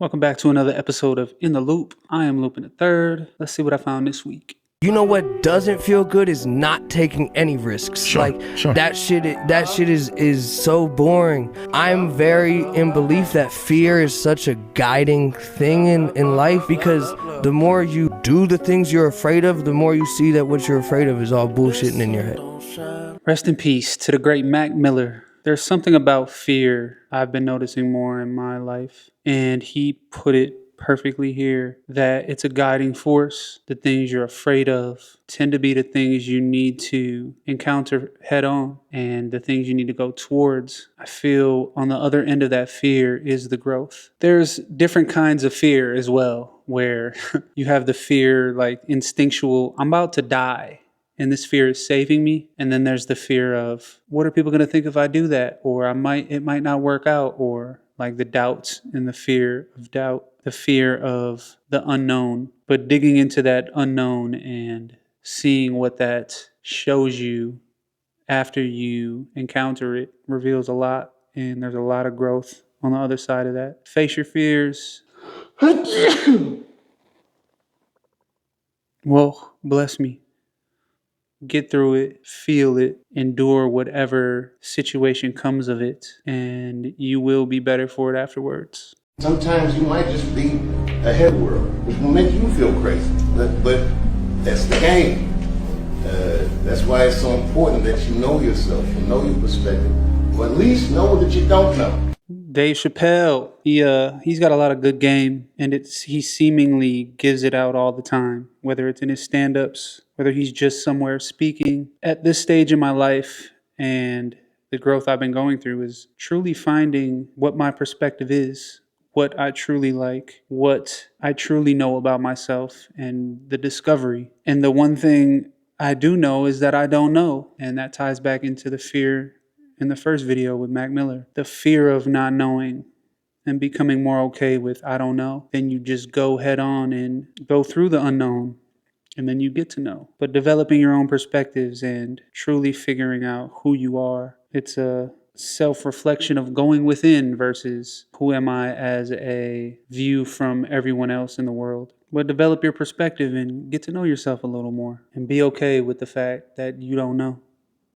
Welcome back to another episode of In the Loop. I am Loopin the third. Let's see what I found this week. You know what doesn't feel good is not taking any risks. Sure. That shit is so boring. I'm very in belief that fear is such a guiding thing in life, because the more you do the things you're afraid of, the more you see that what you're afraid of is all bullshitting in your head. Rest in peace to the great Mac Miller. There's something about fear I've been noticing more in my life, and he put it perfectly here, that it's a guiding force. The things you're afraid of tend to be the things you need to encounter head on, and the things you need to go towards. I feel on the other end of that fear is the growth. There's different kinds of fear as well, where you have the fear like instinctual, I'm about to die, and this fear is saving me. And then there's the fear of, what are people going to think if I do that? Or it might not work out. Or like the doubts and the fear of doubt, the fear of the unknown. But digging into that unknown and seeing what that shows you after you encounter it reveals a lot. And there's a lot of growth on the other side of that. Face your fears. Well, bless me. Get through it, feel it, endure whatever situation comes of it, and you will be better for it afterwards. Sometimes you might just be ahead of the world, which will make you feel crazy. But that's the game. That's why it's so important that you know yourself, you know your perspective, or at least know that you don't know. Dave Chappelle, he's got a lot of good game, and he seemingly gives it out all the time, whether it's in his stand-ups, whether he's just somewhere speaking. At this stage in my life and the growth I've been going through is truly finding what my perspective is, what I truly like, what I truly know about myself, and the discovery. And the one thing I do know is that I don't know, and that ties back into the fear in the first video with Mac Miller, the fear of not knowing and becoming more okay with I don't know. Then you just go head on and go through the unknown, and then you get to know. But developing your own perspectives and truly figuring out who you are, it's a self-reflection of going within versus who am I as a view from everyone else in the world. But develop your perspective and get to know yourself a little more and be okay with the fact that you don't know.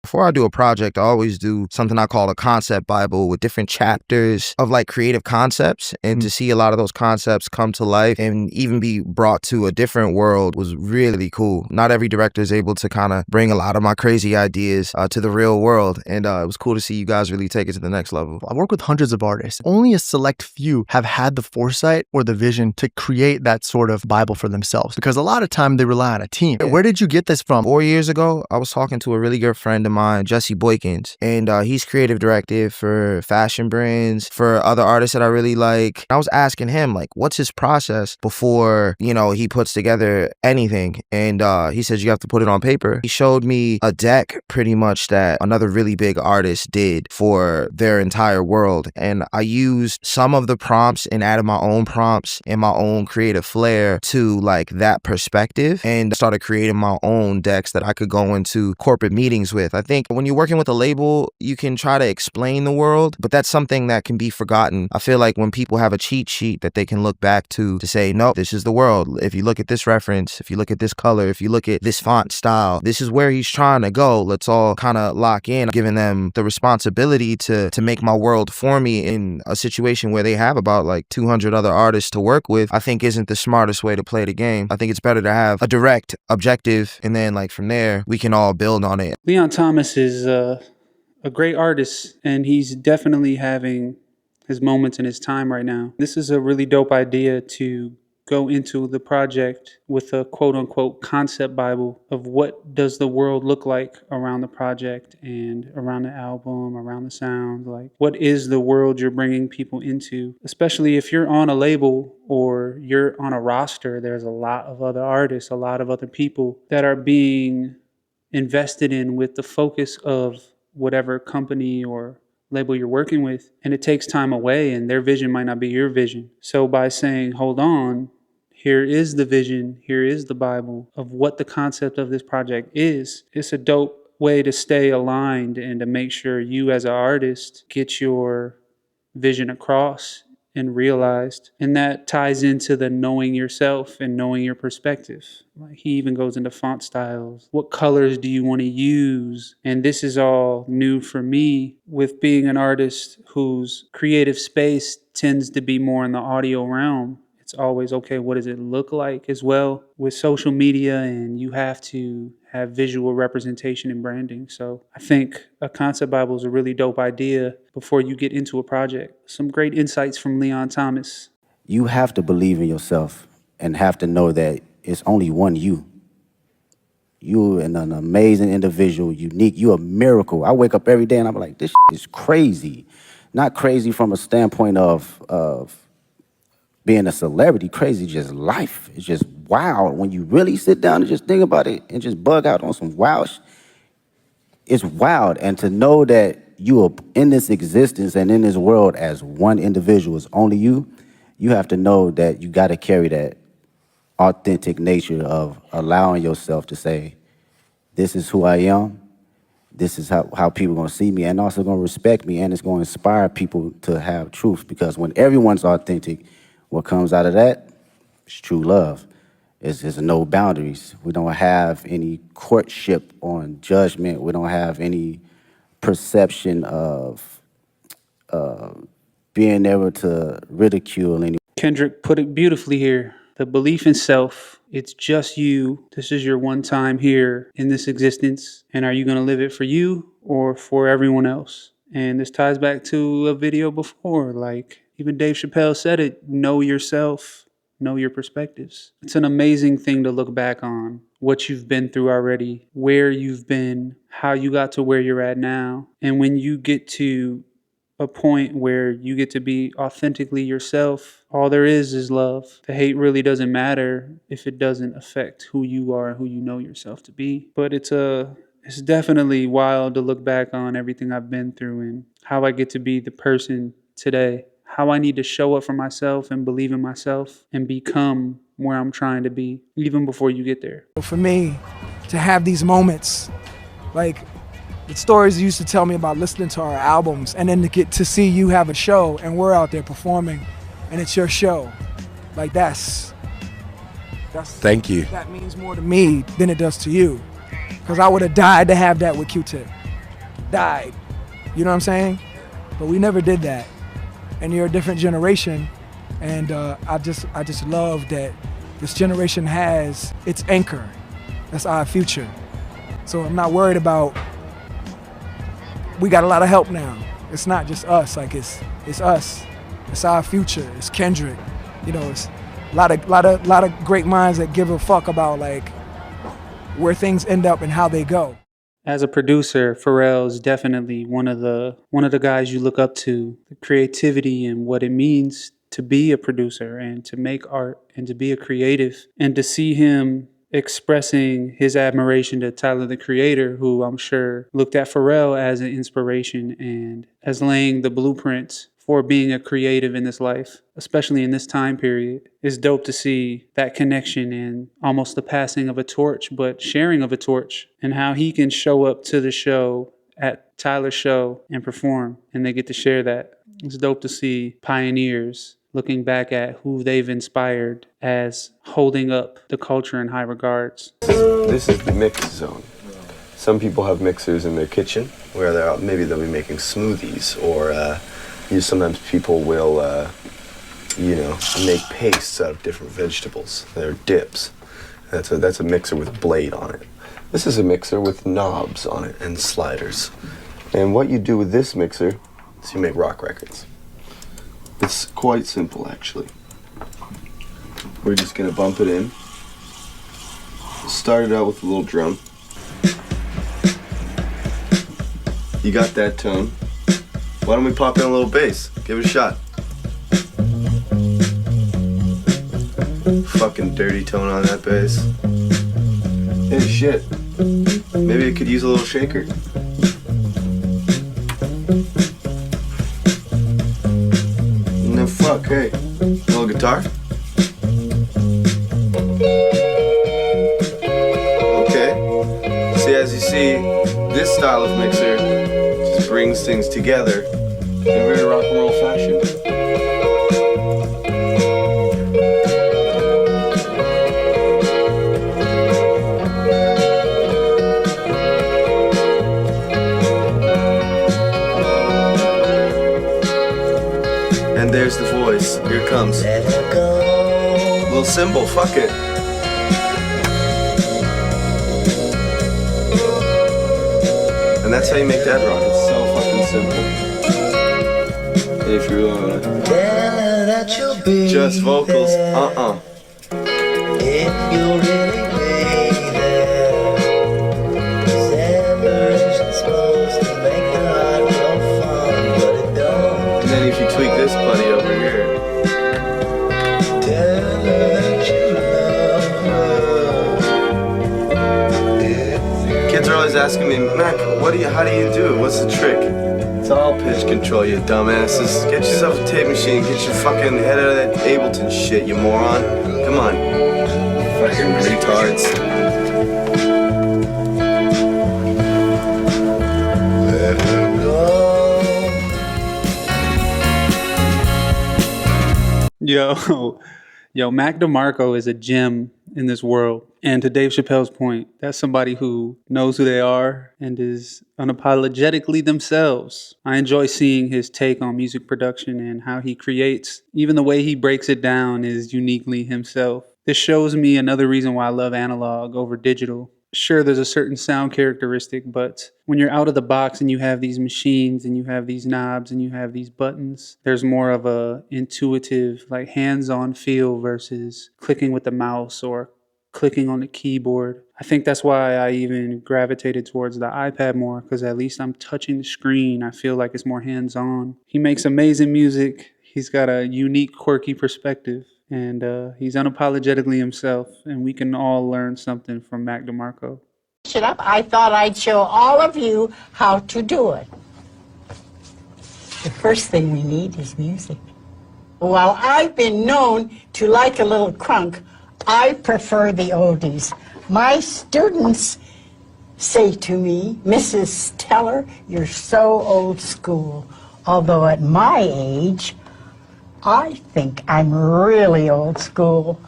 Before I do a project, I always do something I call a concept Bible with different chapters of like creative concepts. And to see a lot of those concepts come to life and even be brought to a different world was really cool. Not every director is able to kind of bring a lot of my crazy ideas to the real world. And it was cool to see you guys really take it to the next level. I work with hundreds of artists. Only a select few have had the foresight or the vision to create that sort of Bible for themselves, because a lot of time they rely on a team. Where did you get this from? 4 years ago, I was talking to a really good friend of mine, Jesse Boykins, and he's creative director for fashion brands, for other artists that I really like. I was asking him, like, what's his process before, he puts together anything? And he says you have to put it on paper. He showed me a deck pretty much that another really big artist did for their entire world. And I used some of the prompts and added my own prompts and my own creative flair to like that perspective, and started creating my own decks that I could go into corporate meetings with. I think when you're working with a label, you can try to explain the world, but that's something that can be forgotten. I feel like when people have a cheat sheet that they can look back to say, no, this is the world. If you look at this reference, if you look at this color, if you look at this font style, this is where he's trying to go. Let's all kind of lock in, giving them the responsibility to make my world for me in a situation where they have about like 200 other artists to work with. I think isn't the smartest way to play the game. I think it's better to have a direct objective, and then like from there, we can all build on it. Leon Thomas is a great artist, and he's definitely having his moments in his time right now. This is a really dope idea to go into the project with a quote-unquote concept Bible of what does the world look like around the project and around the album, around the sound. Like, what is the world you're bringing people into? Especially if you're on a label or you're on a roster, there's a lot of other artists, a lot of other people that are being invested in with the focus of whatever company or label you're working with, and it takes time away, and their vision might not be your vision. So by saying, hold on, here is the vision, here is the Bible of what the concept of this project is, it's a dope way to stay aligned and to make sure you as an artist get your vision across and realized. And that ties into the knowing yourself and knowing your perspective. Like he even goes into font styles. What colors do you want to use? And this is all new for me with being an artist whose creative space tends to be more in the audio realm. It's always, okay, what does it look like as well with social media, and you have to have visual representation and branding. So I think a concept Bible is a really dope idea before you get into a project. Some great insights from Leon Thomas. You have to believe in yourself and have to know that it's only one you. You're an amazing individual, unique. You're a miracle. I wake up every day and I'm like, this is crazy. Not crazy from a standpoint of being a celebrity, crazy, just life. It's just wild. When you really sit down and just think about it and just bug out on some wild it's wild. And to know that you are in this existence and in this world as one individual, is only you, you have to know that you got to carry that authentic nature of allowing yourself to say, this is who I am, this is how people are going to see me, and also going to respect me, and it's going to inspire people to have truth. Because when everyone's authentic, what comes out of that is true love. There's no boundaries. We don't have any courtship on judgment. We don't have any perception of being able to ridicule anyone. Kendrick put it beautifully here. The belief in self, it's just you. This is your one time here in this existence. And are you going to live it for you or for everyone else? And this ties back to a video before. Like even Dave Chappelle said it, know yourself, know your perspectives. It's an amazing thing to look back on what you've been through already, where you've been, how you got to where you're at now. And when you get to a point where you get to be authentically yourself, all there is love. The hate really doesn't matter if it doesn't affect who you are, who you know yourself to be. But it's definitely wild to look back on everything I've been through and how I get to be the person today, how I need to show up for myself and believe in myself and become where I'm trying to be, even before you get there. For me, to have these moments, like the stories you used to tell me about listening to our albums, and then to get to see you have a show and we're out there performing and it's your show, like that's Thank you. That means more to me than it does to you, because I would have died to have that with Q-Tip. Died, you know what I'm saying? But we never did that, and you're a different generation, and I just love that this generation has its anchor. That's our future. So I'm not worried about. We got a lot of help now. It's not just us. Like it's us. It's our future. It's Kendrick. You know, it's a lot of great minds that give a fuck about like where things end up and how they go. As a producer, Pharrell is definitely one of the guys you look up to. The creativity and what it means to be a producer and to make art and to be a creative, and to see him expressing his admiration to Tyler the Creator, who I'm sure looked at Pharrell as an inspiration and as laying the blueprints for being a creative in this life, especially in this time period. It's dope to see that connection and almost the passing of a torch, but sharing of a torch, and how he can show up to the show at Tyler's show and perform, and they get to share that. It's dope to see pioneers looking back at who they've inspired as holding up the culture in high regards. This is the mix zone. Some people have mixers in their kitchen where maybe they'll be making smoothies, or sometimes people will, make pastes out of different vegetables. They're dips. That's a mixer with blade on it. This is a mixer with knobs on it and sliders. And what you do with this mixer is you make rock records. It's quite simple, actually. We're just gonna bump it in. Start it out with a little drum. You got that tone. Why don't we pop in a little bass? Give it a shot. Fucking dirty tone on that bass. Hey, shit. Maybe it could use a little shaker. No, fuck, hey. A little guitar? Okay. See, as you see, this style of mixer just brings things together in a very rock and roll fashion. Little symbol, fuck it. And that's how you make that rock. It's so fucking simple. If you just vocals, If you really lay there, celebration's supposed to make the heart go fun, but it don't. And then if you tweak this putty over here. Tell her that you love her. Kids are always asking me, Mac, how do you do it? What's the trick? It's all pitch control, you dumbasses. Get yourself a tape machine, get your fucking head out of that Ableton shit, you moron. Come on. Fucking retards. Let her go. Yo, Mac DeMarco is a gem in this world. And to Dave Chappelle's point, that's somebody who knows who they are and is unapologetically themselves. I enjoy seeing his take on music production and how he creates. Even the way he breaks it down is uniquely himself. This shows me another reason why I love analog over digital. Sure, there's a certain sound characteristic, but when you're out of the box and you have these machines and you have these knobs and you have these buttons, there's more of a intuitive, like hands-on feel versus clicking with the mouse or clicking on the keyboard. I think that's why I even gravitated towards the iPad more, because at least I'm touching the screen. I feel like it's more hands-on. He makes amazing music. He's got a unique, quirky perspective. And he's unapologetically himself, and we can all learn something from Mac DeMarco. I thought I'd show all of you how to do it. The first thing we need is music. While I've been known to like a little crunk, I prefer the oldies. My students say to me, Mrs. Teller, you're so old school. Although at my age, I think I'm really old school.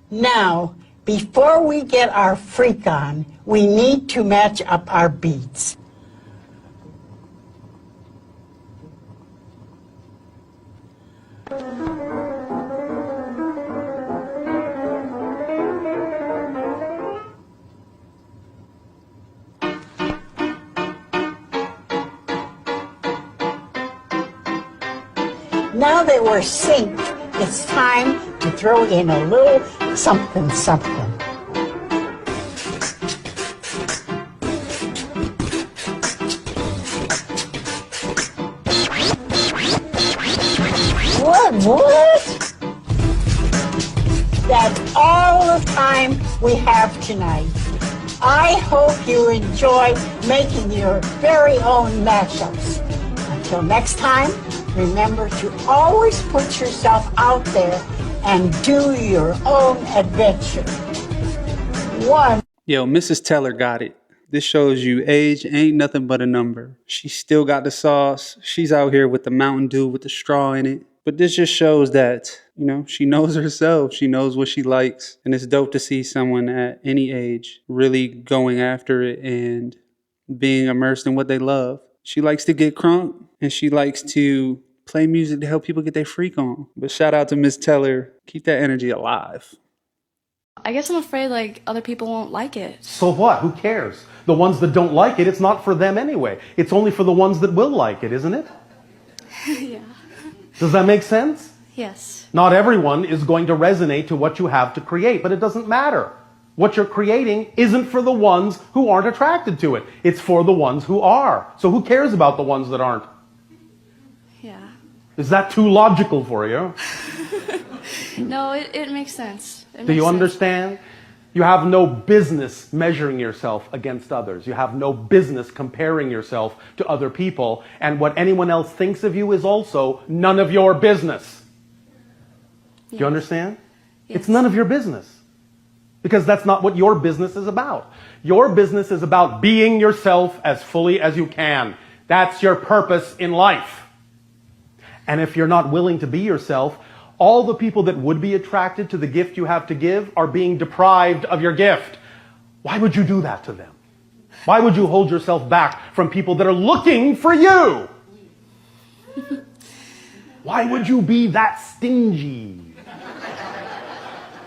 Now, before we get our freak on, we need to match up our beats. Now that we're synced, it's time to throw in a little something, something. What? That's all the time we have tonight. I hope you enjoy making your very own mashups. Until next time, remember to always put yourself out there and do your own adventure. Yo, Mrs. Teller got it. This shows you age ain't nothing but a number. She still got the sauce. She's out here with the Mountain Dew with the straw in it. But this just shows that, she knows herself. She knows what she likes. And it's dope to see someone at any age really going after it and being immersed in what they love. She likes to get crunk, and she likes to play music to help people get their freak on. But shout out to Miss Teller. Keep that energy alive. I guess I'm afraid other people won't like it. So what? Who cares? The ones that don't like it, it's not for them anyway. It's only for the ones that will like it, isn't it? Yeah. Does that make sense? Yes. Not everyone is going to resonate to what you have to create, but it doesn't matter. What you're creating isn't for the ones who aren't attracted to it. It's for the ones who are. So who cares about the ones that aren't? Yeah. Is that too logical for you? No, it makes sense. Do you understand? You have no business measuring yourself against others. You have no business comparing yourself to other people. And what anyone else thinks of you is also none of your business. Yes. Do you understand? Yes. It's none of your business. Because that's not what your business is about. Your business is about being yourself as fully as you can. That's your purpose in life. And if you're not willing to be yourself, all the people that would be attracted to the gift you have to give are being deprived of your gift. Why would you do that to them? Why would you hold yourself back from people that are looking for you? Why would you be that stingy?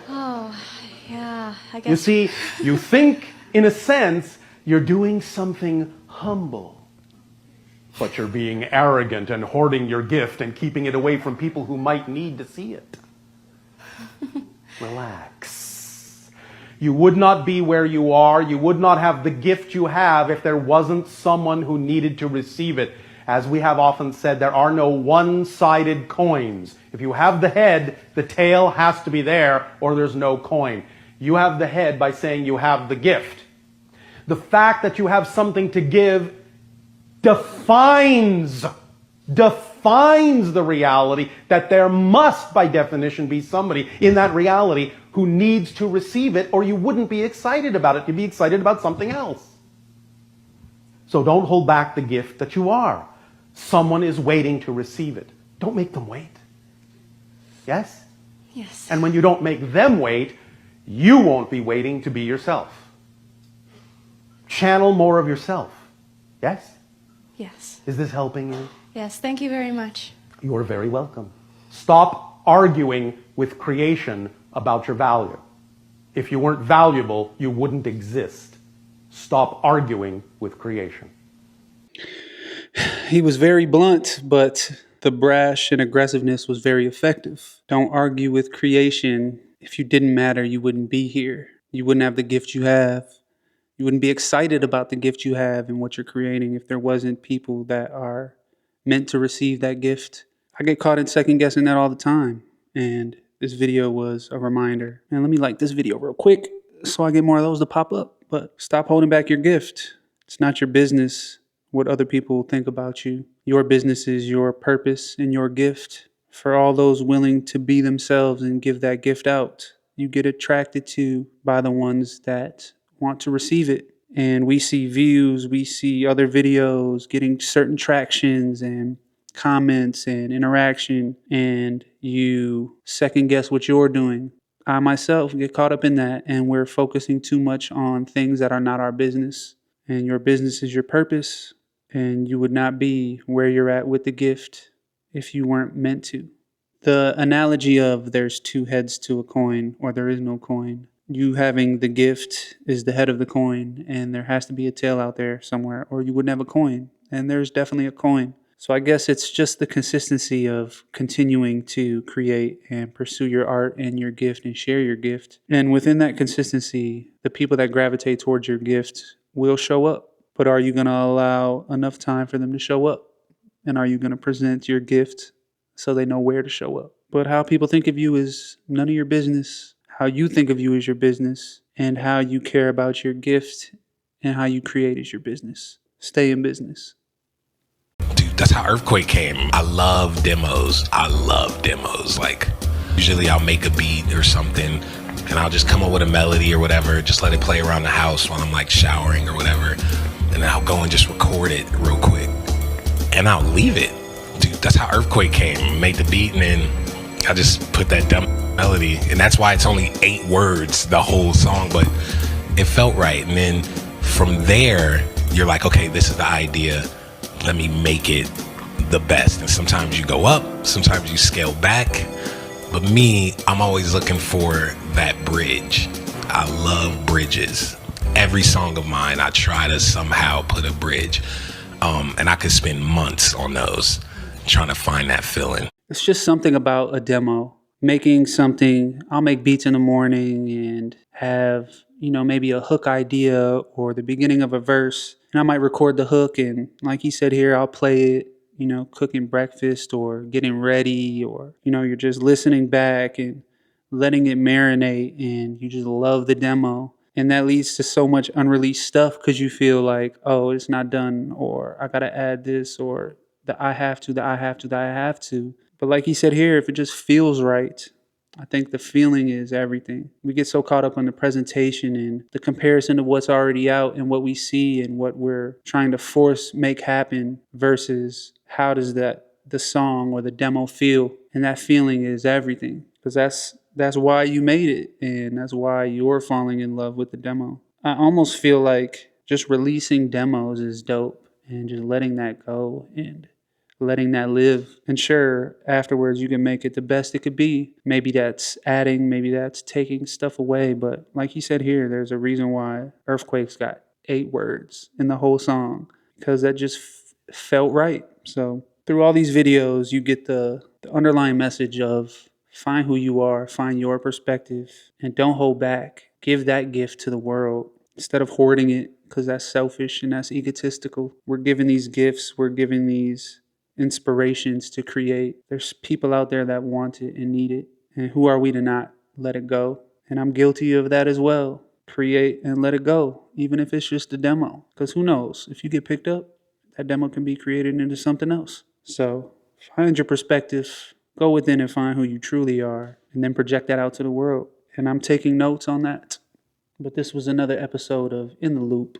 Oh, yeah, I guess. You see, you think, in a sense, you're doing something humble. But you're being arrogant and hoarding your gift and keeping it away from people who might need to see it. Relax. You would not be where you are. You would not have the gift you have if there wasn't someone who needed to receive it. As we have often said, there are no one-sided coins. If you have the head, the tail has to be there or there's no coin. You have the head by saying you have the gift. The fact that you have something to give defines the reality that there must, by definition, be somebody in that reality who needs to receive it, or you wouldn't be excited about it. You'd be excited about something else. So don't hold back the gift that you are. Someone is waiting to receive it. Don't make them wait. Yes? Yes. And when you don't make them wait, you won't be waiting to be yourself. Channel more of yourself. Yes? Yes. Is this helping you? Yes, thank you very much. You're very welcome. Stop arguing with creation about your value. If you weren't valuable, you wouldn't exist. Stop arguing with creation. He was very blunt, but the brash and aggressiveness was very effective. Don't argue with creation. If you didn't matter, you wouldn't be here. You wouldn't have the gift you have. You wouldn't be excited about the gift you have and what you're creating if there wasn't people that are meant to receive that gift. I get caught in second guessing that all the time. And this video was a reminder. And let me like this video real quick so I get more of those to pop up. But stop holding back your gift. It's not your business what other people think about you. Your business is your purpose and your gift. For all those willing to be themselves and give that gift out, you get attracted to by the ones that want to receive it. And we see views, we see other videos getting certain tractions and comments and interaction, and you second guess what you're doing. I myself get caught up in that, and we're focusing too much on things that are not our business. And your business is your purpose, and you would not be where you're at with the gift if you weren't meant to. The analogy of there's two heads to a coin, or there is no coin. You having the gift is the head of the coin, and there has to be a tail out there somewhere, or you wouldn't have a coin. And there's definitely a coin. So I guess it's just the consistency of continuing to create and pursue your art and your gift and share your gift. And within that consistency, the people that gravitate towards your gift will show up. But are you going to allow enough time for them to show up? And are you going to present your gift so they know where to show up? But how people think of you is none of your business. How you think of you is your business, and how you care about your gift and how you create is your business. Stay in business. Dude, that's how Earthquake came. I love demos. Like, usually I'll make a beat or something, and I'll just come up with a melody or whatever, just let it play around the house while I'm like showering or whatever, and then I'll go and just record it real quick, and I'll leave it. Dude, that's how Earthquake came. Made the beat, and then I just put that dumb melody, and that's why it's only 8 words, the whole song, but it felt right. And then from there, you're like, okay, this is the idea. Let me make it the best. And sometimes you go up, sometimes you scale back. But me, I'm always looking for that bridge. I love bridges. Every song of mine, I try to somehow put a bridge. And I could spend months on those, trying to find that feeling. It's just something about a demo. Making something, I'll make beats in the morning and have, maybe a hook idea or the beginning of a verse. And I might record the hook, and like he said here, I'll play it, cooking breakfast or getting ready, or, you're just listening back and letting it marinate, and you just love the demo. And that leads to so much unreleased stuff because you feel like, oh, it's not done, or I got to add this, or I have to. But like he said here, if it just feels right, I think the feeling is everything. We get so caught up on the presentation and the comparison of what's already out and what we see and what we're trying to make happen versus how does the song or the demo feel. And that feeling is everything, because that's why you made it, and that's why you're falling in love with the demo. I almost feel like just releasing demos is dope and just letting that go and letting that live. And sure, afterwards you can make it the best it could be. Maybe that's adding, maybe that's taking stuff away. But like he said here, there's a reason why Earthquake's got 8 words in the whole song, because that just felt right. So through all these videos, you get the underlying message of find who you are, find your perspective, and don't hold back. Give that gift to the world instead of hoarding it, because that's selfish and that's egotistical. We're giving these gifts, we're giving these inspirations to create. There's people out there that want it and need it. And who are we to not let it go? And I'm guilty of that as well. Create and let it go, even if it's just a demo. Because who knows? If you get picked up, that demo can be created into something else. So find your perspective, go within and find who you truly are, and then project that out to the world. And I'm taking notes on that. But this was another episode of In the Loop.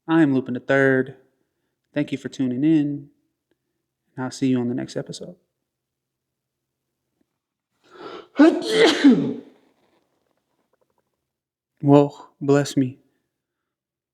I am Loopin the Third. Thank you for tuning in. And I'll see you on the next episode. Well, bless me.